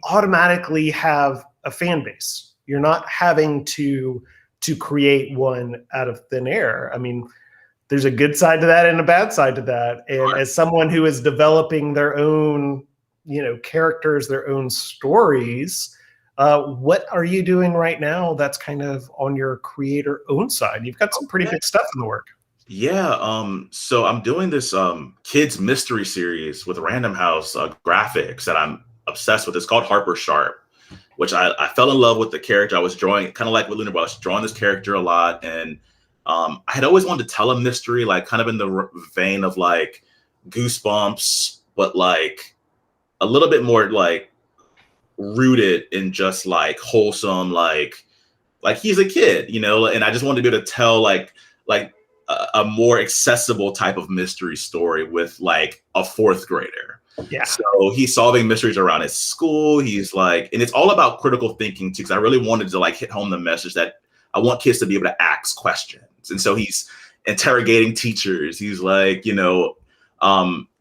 automatically have a fan base. You're not having to create one out of thin air. I mean, there's a good side to that and a bad side to that. And as someone who is developing their own, you know, characters, their own stories, What are you doing right now that's kind of on your creator own side? You've got some pretty big stuff in the work. Yeah, so I'm doing this kids mystery series with Random House graphics that I'm obsessed with. It's called Harper Sharp, which I fell in love with the character. I was drawing kind of like with Lunar, but I was drawing this character a lot, and I had always wanted to tell a mystery, like kind of in the vein of like Goosebumps, but like a little bit more like rooted in just like wholesome, like he's a kid, you know, and I just wanted to be able to tell like a more accessible type of mystery story with like a fourth grader. Yeah. So he's solving mysteries around his school. He's like, and it's all about critical thinking too, because I really wanted to like hit home the message that I want kids to be able to ask questions. And so he's interrogating teachers. He's like, you know,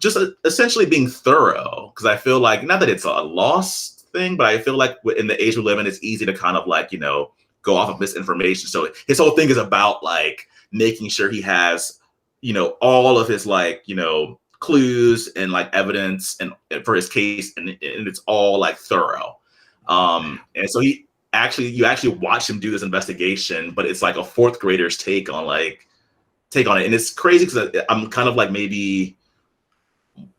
just essentially being thorough, because I feel like, not that it's a lost thing, but I feel like in the age we live in, it's easy to kind of like, you know, go off of misinformation. So his whole thing is about like making sure he has, you know, all of his like, you know, clues and like evidence and for his case, and it's all like thorough. And so you actually watch him do this investigation, but it's like a fourth grader's take on it. And it's crazy because I'm kind of like maybe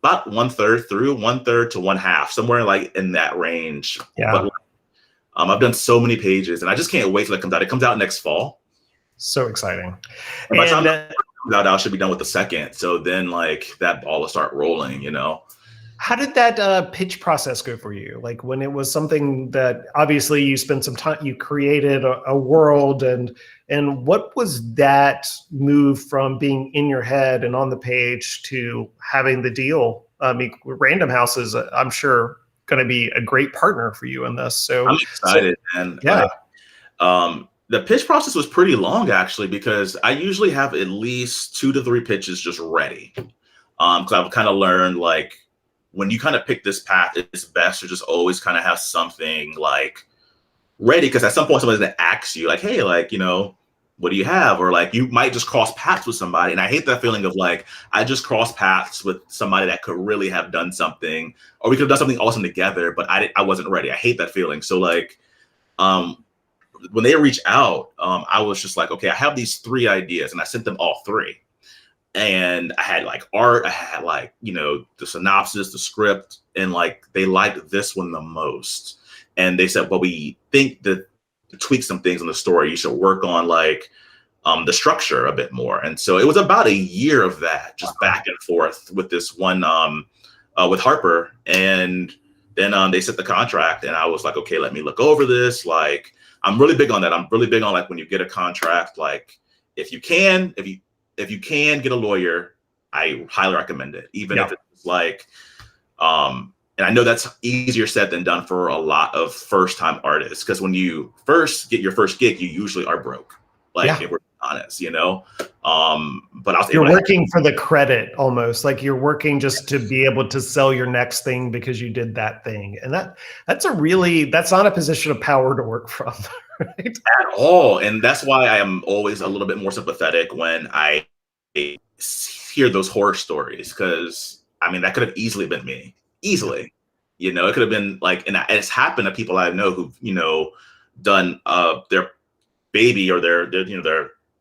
about one third to one half, somewhere like in that range. Yeah. But I've done so many pages, and I just can't wait till it comes out. It comes out next fall. So exciting. And by the time it comes out, I should be done with the second. So then like that ball will start rolling, you know. How did that pitch process go for you? Like when it was something that obviously you spent some time, you created a world, and what was that move from being in your head and on the page to having the deal? I mean, Random House is, I'm sure, going to be a great partner for you in this. So I'm excited, man. Yeah. The pitch process was pretty long actually, because I usually have at least 2 to 3 pitches just ready. Because I've kind of learned like when you kind of pick this path, it's best to just always kind of have something like ready, because at some point somebody's gonna ask you like, hey, like, you know, what do you have? Or like you might just cross paths with somebody. And I hate that feeling of like, I just crossed paths with somebody that could really have done something, or we could have done something awesome together, but I wasn't ready. I hate that feeling. So like, when they reached out, I was just like, okay, I have these 3 ideas, and I sent them all 3. And I had like art, I had like, you know, the synopsis, the script, and like they liked this one the most. And they said, well, we think that to tweak some things in the story, you should work on like the structure a bit more. And so it was about a year of that, just back and forth with this one with Harper. And then they set the contract, and I was like, okay, let me look over this. Like, I'm really big on that. I'm really big on like when you get a contract, like if you can get a lawyer, I highly recommend it. Even if it's like, and I know that's easier said than done for a lot of first-time artists, because when you first get your first gig, you usually are broke. Like, if we're honest, you know. But I was you're working for the credit almost, like you're working just to be able to sell your next thing because you did that thing, and that's not a position of power to work from, right? At all. And that's why I am always a little bit more sympathetic when I hear those horror stories, because I mean that could have easily been me. Easily, you know, it could have been like, and it's happened to people I know who've, you know, done their baby or their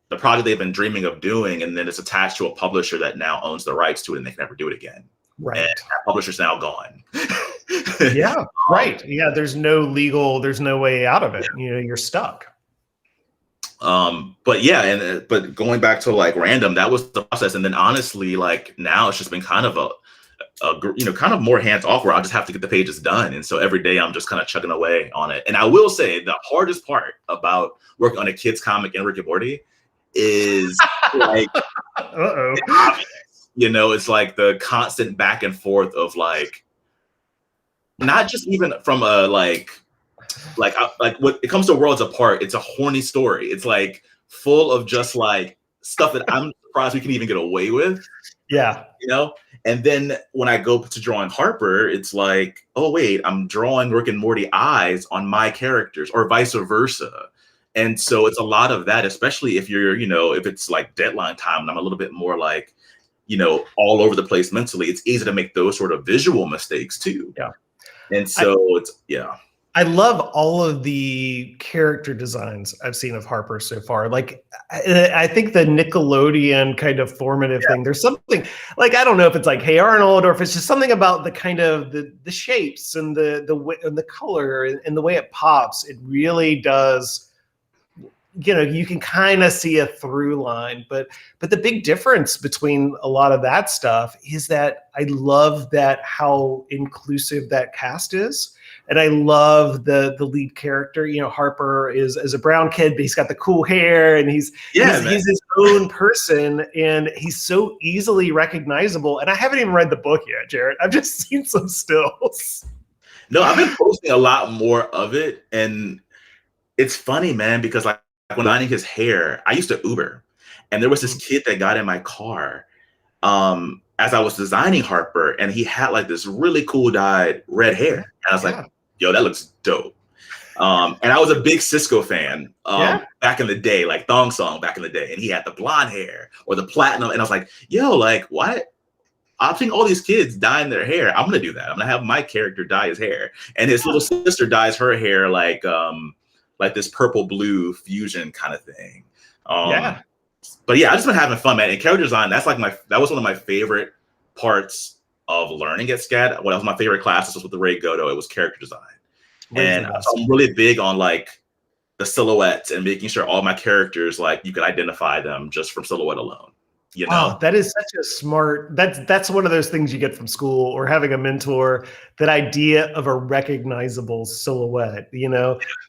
the project they've been dreaming of doing, and then it's attached to a publisher that now owns the rights to it, and they can never do it again. Right. And that publisher's now gone. Yeah. Right. Yeah. There's no way out of it. You know, you're stuck. But yeah, but going back to like Random, that was the process. And then honestly, like now it's just been kind of kind of more hands off, where I just have to get the pages done. And so every day I'm just kind of chugging away on it. And I will say the hardest part about working on a kid's comic in Rick Morty is like, you know, it's like the constant back and forth of like, not just even from a like when it comes to Worlds Apart, it's a horny story. It's like full of just like stuff that I'm surprised we can even get away with. Yeah. You know? And then when I go to drawing Harper, it's like, oh wait, I'm drawing Rick and Morty eyes on my characters, or vice versa. And so it's a lot of that, especially if you're, you know, if it's like deadline time and I'm a little bit more like, you know, all over the place mentally, it's easy to make those sort of visual mistakes too. Yeah. And so I love all of the character designs I've seen of Harper so far. Like, I think the Nickelodeon kind of formative thing, there's something like, I don't know if it's like Hey Arnold or if it's just something about the kind of the shapes and the color and the way it pops. It really does, you can kind of see a through line, but the big difference between a lot of that stuff is that I love that how inclusive that cast is. And I love the lead character. Harper is a brown kid, but he's got the cool hair, and he's his own person, and he's so easily recognizable. And I haven't even read the book yet, Jarrett. I've just seen some stills. No, I've been posting a lot more of it, and it's funny, man, because like when lining his hair, I used to Uber, and there was this kid that got in my car as I was designing Harper, and he had like this really cool dyed red hair, and I was like, yo, that looks dope. And I was a big Cisco fan back in the day, like Thong Song back in the day. And he had the blonde hair or the platinum. And I was like, yo, like, what? I'm seeing all these kids dyeing their hair. I'm going to do that. I'm going to have my character dye his hair. And his little sister dyes her hair like this purple blue fusion kind of thing. But yeah, I've just been having fun, man. And character design, that was one of my favorite parts of learning at SCAD. One of my favorite classes was with the Ray Goto. It was character design. And so I'm really big on like the silhouettes and making sure all my characters, like you can identify them just from silhouette alone. Oh, that is such a smart, that's one of those things you get from school or having a mentor, that idea of a recognizable silhouette.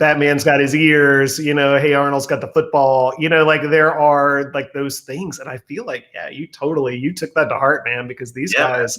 Batman's got his ears, Hey Arnold's got the football, like there are like those things. And I feel like, you took that to heart, man, because these guys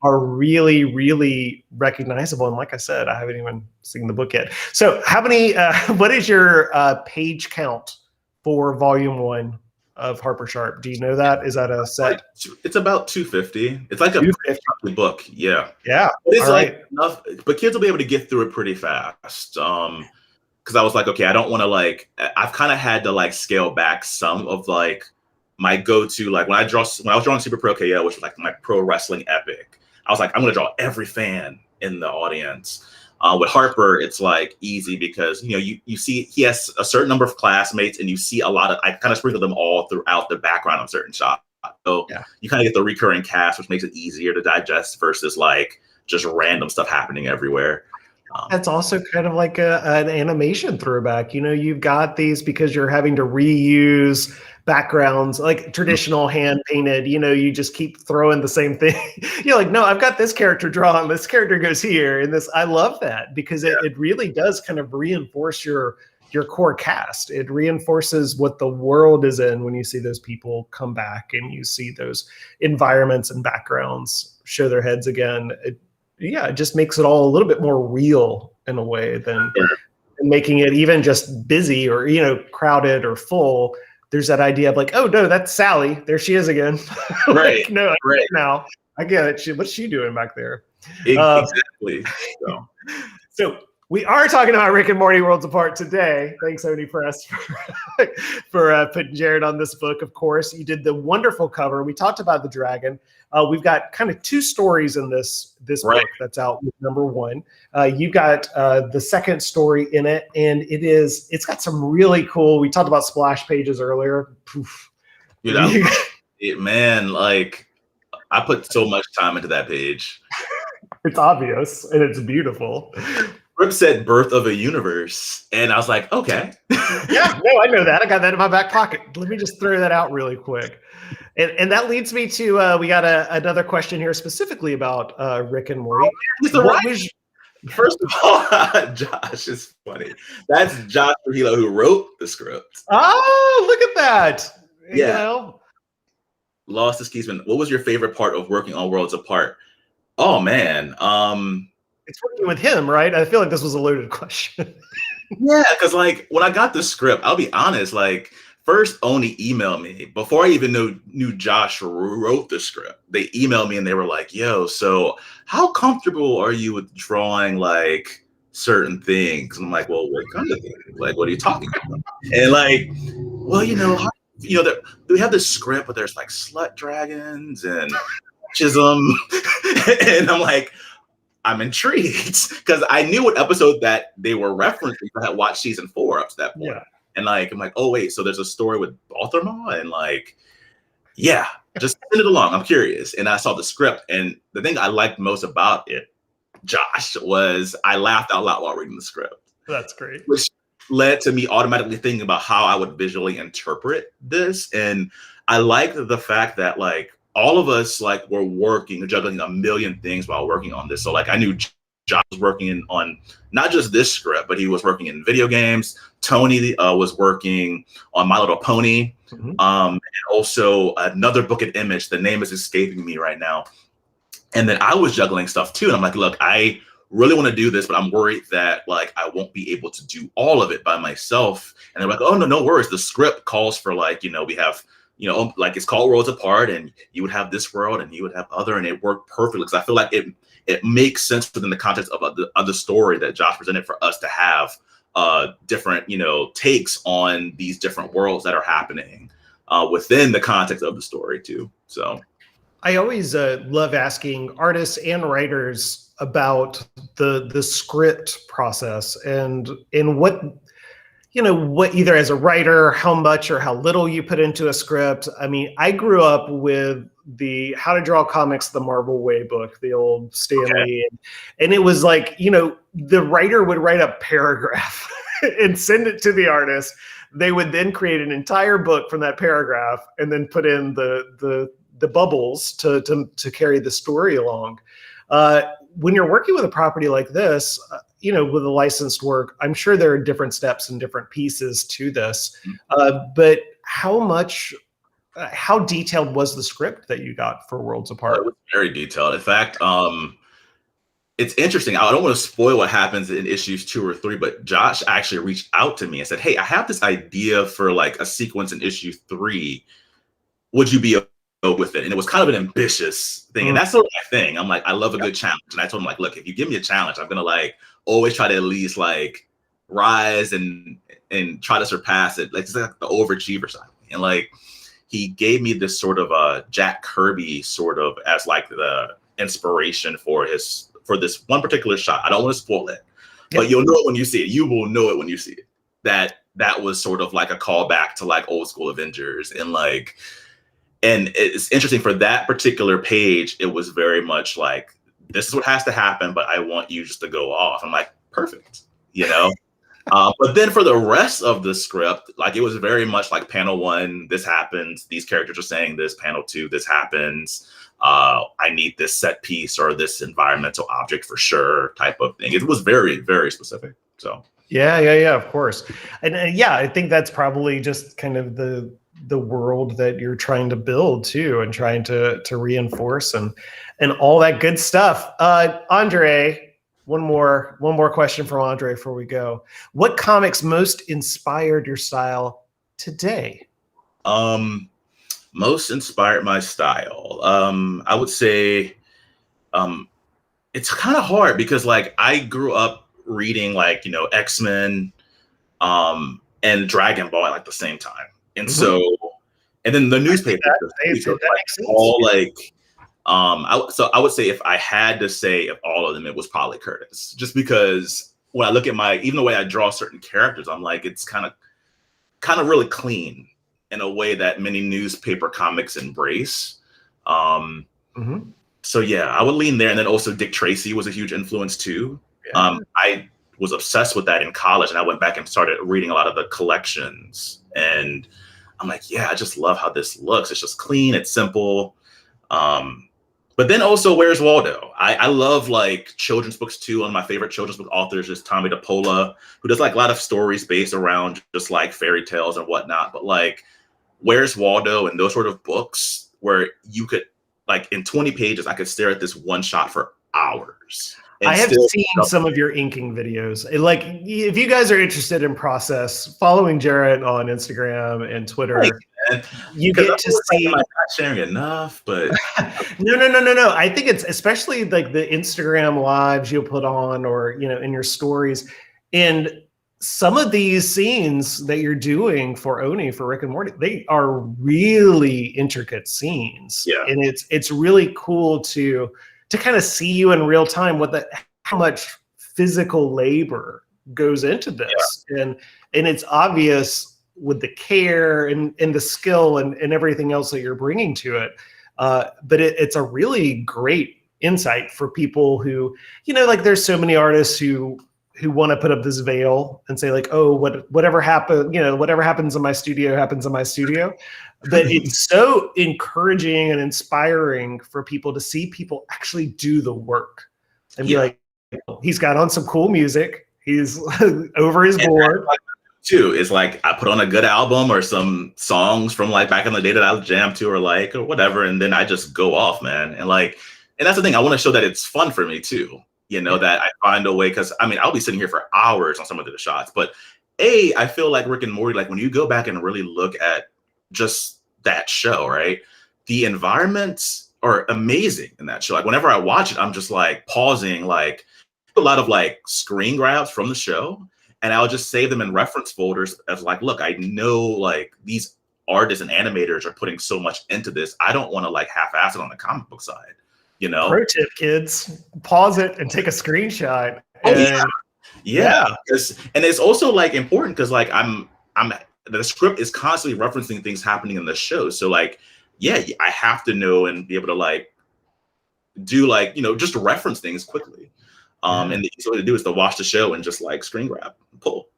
are really, really recognizable. And like I said, I haven't even seen the book yet. So how many, what is your page count for volume 1 of Harper Sharp? Do you know that? Is that a set? It's about 250. It's like a book. Yeah. Yeah. But it's enough, but kids will be able to get through it pretty fast. Because I was like, okay, I don't want to I've kind of had to scale back some of my go-to, when I was drawing Super Pro KO, which was like my pro wrestling epic. I was like, I'm going to draw every fan in the audience. With Harper, it's easy because, you see he has a certain number of classmates, and you see a lot of, I kind of sprinkle them all throughout the background of certain shots. So you kind of get the recurring cast, which makes it easier to digest versus just random stuff happening everywhere. That's also kind of like an animation throwback. You've got these because you're having to reuse backgrounds, like traditional hand painted, you just keep throwing the same thing. You're like, no, I've got this character drawn. This character goes here. And this, I love that because it really does kind of reinforce your core cast. It reinforces what the world is in when you see those people come back and you see those environments and backgrounds show their heads again. It just makes it all a little bit more real in a way than making it even just busy or, crowded or full. There's that idea of oh, no, that's Sally. There she is again. Right. No, right now I get it. What's she doing back there? Exactly. So we are talking about Rick and Morty Worlds Apart today. Thanks, Oni Press, for putting Jarrett on this book. Of course, you did the wonderful cover. We talked about the dragon. We've got kind of 2 stories in this book that's out with number 1. You've got the second story in it, and it's got some really cool, we talked about splash pages earlier. Poof. Man, I put so much time into that page. It's obvious, and it's beautiful. Rip said birth of a universe, and I was like, okay. Yeah, no, I know that. I got that in my back pocket. Let me just throw that out really quick. And that leads me to, we got another question here specifically about Rick and Morty. First of all, Josh is funny. That's Josh Trujillo who wrote the script. Oh, look at that. Yeah. Lost his keys. What was your favorite part of working on Worlds Apart? Oh, man. It's working with him, right? I feel like this was a loaded question. Yeah, because when I got the script, I'll be honest, first Oni emailed me before I even knew Josh wrote the script. They emailed me and they were like, yo, so how comfortable are you with drawing certain things? And I'm like, well, what kind of things? What are you talking about? And well, we have this script, but there's slut dragons and chism. And I'm like, I'm intrigued because I knew what episode that they were referencing. I had watched season 4 up to that point. Yeah. And like, I'm like, oh wait, so there's a story with Balthamar, and like, yeah, just send it along. I'm curious. And I saw the script, and the thing I liked most about it, Josh, was I laughed out loud while reading the script. That's great. Which led to me automatically thinking about how I would visually interpret this. And I liked the fact that like all of us like were working, juggling a million things while working on this. So like I knew Josh was working on not just this script, but he was working in video games. Tony was working on My Little Pony. And also another book and image. The name is escaping me right now. And then I was juggling stuff too. And I'm like, look, I really want to do this, but I'm worried that like I won't be able to do all of it by myself. And they're like, oh, no worries. The script calls for like, we have, like it's called Worlds Apart, and you would have this world and you would have other, and it worked perfectly. Because I feel like it makes sense within the context of the story that Josh presented for us to have different, takes on these different worlds that are happening within the context of the story too. So I always love asking artists and writers about the script process and what either as a writer, how much or how little you put into a script. I mean, I grew up with the How to Draw Comics the Marvel Way book, the old Stanley, and it was like, the writer would write a paragraph and send it to the artist. They would then create an entire book from that paragraph and then put in the bubbles to carry the story along. When you're working with a property like this, with a licensed work, I'm sure there are different steps and different pieces to this. But how detailed was the script that you got for Worlds Apart? It was very detailed. In fact, it's interesting. I don't want to spoil what happens in issues 2 or 3, but Josh actually reached out to me and said, hey, I have this idea for like a sequence in issue 3. Would you be with it? And it was kind of an ambitious thing. And that's sort of my thing. I'm like, I love a good challenge. And I told him like, look, if you give me a challenge, I'm going to like always try to at least like rise and try to surpass it. Like it's like the overachiever side. And like, he gave me this sort of Jack Kirby sort of as like the inspiration for this one particular shot. I don't want to spoil it, but you'll know it when you see it. You will know it when you see it. That was sort of like a callback to like old school Avengers. And it's interesting for that particular page, it was very much like, this is what has to happen, but I want you just to go off. I'm like, perfect, But then for the rest of the script, like it was very much like panel 1, this happens. These characters are saying this. Panel 2, this happens. I need this set piece or this environmental object for sure type of thing. It was very, very specific. So yeah, of course. And I think that's probably just kind of the world that you're trying to build too, and trying to reinforce and all that good stuff. Andre, one more question from Andre before we go. What comics most inspired your style today? Most inspired my style. I would say it's kind of hard because like I grew up reading like, X-Men and Dragon Ball at like the same time. And so, and then the newspaper, all like, so I would say if I had to say of all of them, it was probably Curtis, just because when I look at even the way I draw certain characters, I'm like, it's kind of really clean in a way that many newspaper comics embrace. So yeah, I would lean there. And then also Dick Tracy was a huge influence too. Yeah. I was obsessed with that in college, and I went back and started reading a lot of the collections, and I'm like, yeah, I just love how this looks. It's just clean. It's simple. But then also Where's Waldo? I love like children's books too. One of my favorite children's book authors is Tommy DePola, who does like a lot of stories based around just like fairy tales and whatnot. But like Where's Waldo and those sort of books where you could like in 20 pages, I could stare at this one shot for hours. I have seen some of your inking videos. Like, if you guys are interested in process, following Jarrett on Instagram and Twitter, you get to see. I'm not sharing enough, but no. I think it's especially like the Instagram lives you'll put on, or in your stories, and some of these scenes that you're doing for Oni, for Rick and Morty, they are really intricate scenes, and it's really cool to to kind of see you in real time, how much physical labor goes into this. And it's obvious with the care and the skill and everything else that you're bringing to it. But it's a really great insight for people who, like there's so many artists who want to put up this veil and say like, oh, whatever happened, whatever happens in my studio happens in my studio. But it's so encouraging and inspiring for people to see people actually do the work and be like, he's got on some cool music. He's over his board. Too is like I put on a good album or some songs from like back in the day that I jammed to or whatever, and then I just go off, man. And that's the thing. I want to show that it's fun for me too. That I find a way, because I'll be sitting here for hours on some of the shots. But I feel like Rick and Morty, like when you go back and really look at just that show, right? The environments are amazing in that show. Like whenever I watch it, I'm just like pausing, like a lot of like screen grabs from the show. And I'll just save them in reference folders as like, look, I know like these artists and animators are putting so much into this. I don't want to like half-ass it on the comic book side, Pro tip, kids, pause it and take a screenshot. Yeah. And it's also like important because like the script is constantly referencing things happening in the show. So like, I have to know and be able to like do like, just reference things quickly. And the easy way to do is to watch the show and just like screen grab and pull,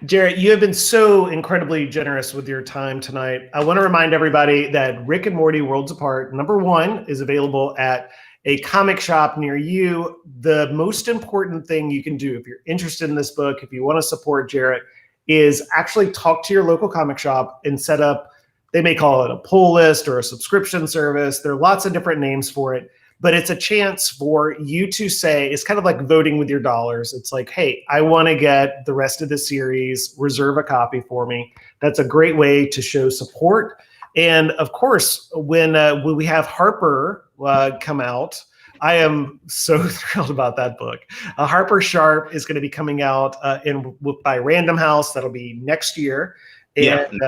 Jarrett, you have been so incredibly generous with your time tonight. I want to remind everybody that Rick and Morty Worlds Apart, #1, is available at a comic shop near you. The most important thing you can do if you're interested in this book, if you want to support Jarrett, is actually talk to your local comic shop and set up, they may call it a pull list or a subscription service. There are lots of different names for it. But it's a chance for you to say, it's kind of like voting with your dollars. It's like, hey, I want to get the rest of the series, reserve a copy for me. That's a great way to show support. And of course, when we have Harper come out, I am so thrilled about that book. Harper Sharp is going to be coming out by Random House. That'll be next year. And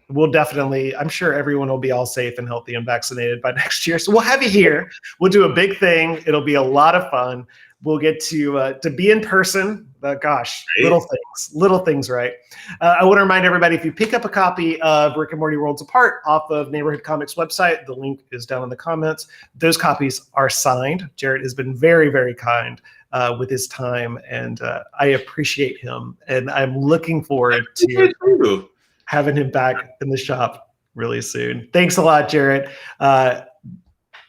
we'll definitely, I'm sure everyone will be all safe and healthy and vaccinated by next year. So we'll have you here. We'll do a big thing. It'll be a lot of fun. We'll get to be in person. Gosh, little things, right? I want to remind everybody, if you pick up a copy of Rick and Morty Worlds Apart off of Neighborhood Comics website, the link is down in the comments. Those copies are signed. Jarrett has been very, very kind with his time, and I appreciate him. And I'm looking forward to having him back in the shop really soon. Thanks a lot, Jarrett.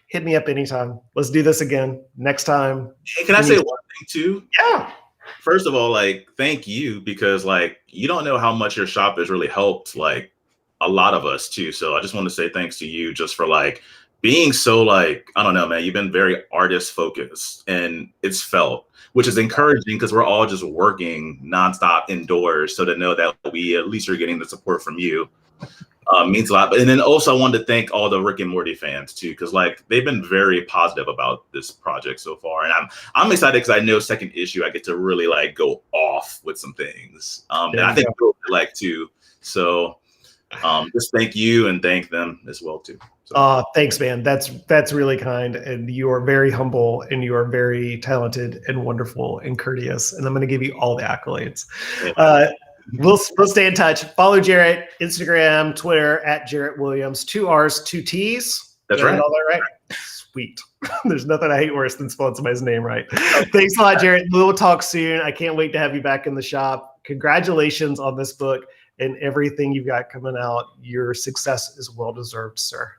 Hit me up anytime. Let's do this again next time. Hey, can I say one thing too? Yeah. First of all, like, thank you, because like, you don't know how much your shop has really helped like a lot of us too. So I just want to say thanks to you just for like being so like, I don't know, man, you've been very artist focused, and it's felt, which is encouraging because we're all just working nonstop indoors. So to know that we at least are getting the support from you means a lot. And then also I wanted to thank all the Rick and Morty fans too, because like they've been very positive about this project so far. And I'm excited because I know second issue I get to really like go off with some things. And I think people would like to. So just thank you and thank them as well too. So. Thanks, man. That's really kind, and you are very humble, and you are very talented and wonderful and courteous. And I'm going to give you all the accolades. We'll stay in touch. Follow Jarrett, Instagram, Twitter @Jarrett Williams. 2 R's, 2 T's. That's right. All that right? Sweet. There's nothing I hate worse than spelling somebody's name right. Thanks a lot, Jarrett. We'll talk soon. I can't wait to have you back in the shop. Congratulations on this book and everything you've got coming out. Your success is well deserved, sir.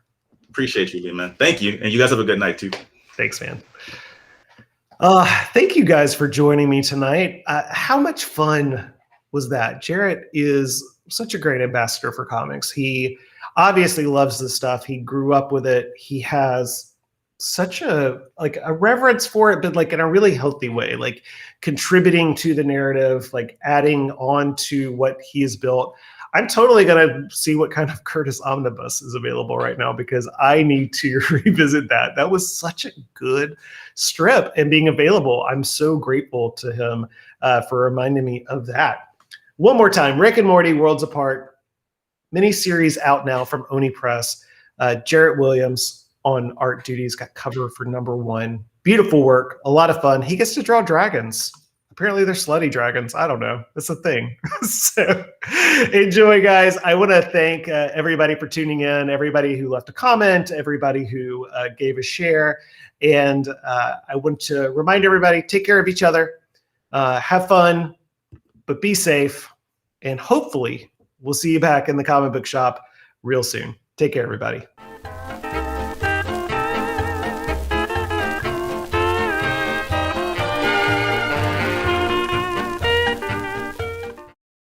Appreciate you, man. Thank you. And you guys have a good night too. Thanks, man. Thank you guys for joining me tonight. How much fun was that? Jarrett is such a great ambassador for comics. He obviously loves this stuff. He grew up with it. He has such a reverence for it, but like in a really healthy way, like contributing to the narrative, like adding on to what he's built. I'm totally going to see what kind of Curtis Omnibus is available right now, because I need to revisit that. That was such a good strip, and being available. I'm so grateful to him for reminding me of that. One more time, Rick and Morty Worlds Apart, miniseries out now from Oni Press. Jarrett Williams, on art duties, got cover for #1. Beautiful work, a lot of fun. He gets to draw dragons. Apparently they're slutty dragons. I don't know. It's a thing. So enjoy, guys. I want to thank everybody for tuning in, everybody who left a comment, everybody who gave a share. And I want to remind everybody, take care of each other, have fun, but be safe. And hopefully we'll see you back in the comic book shop real soon. Take care, everybody.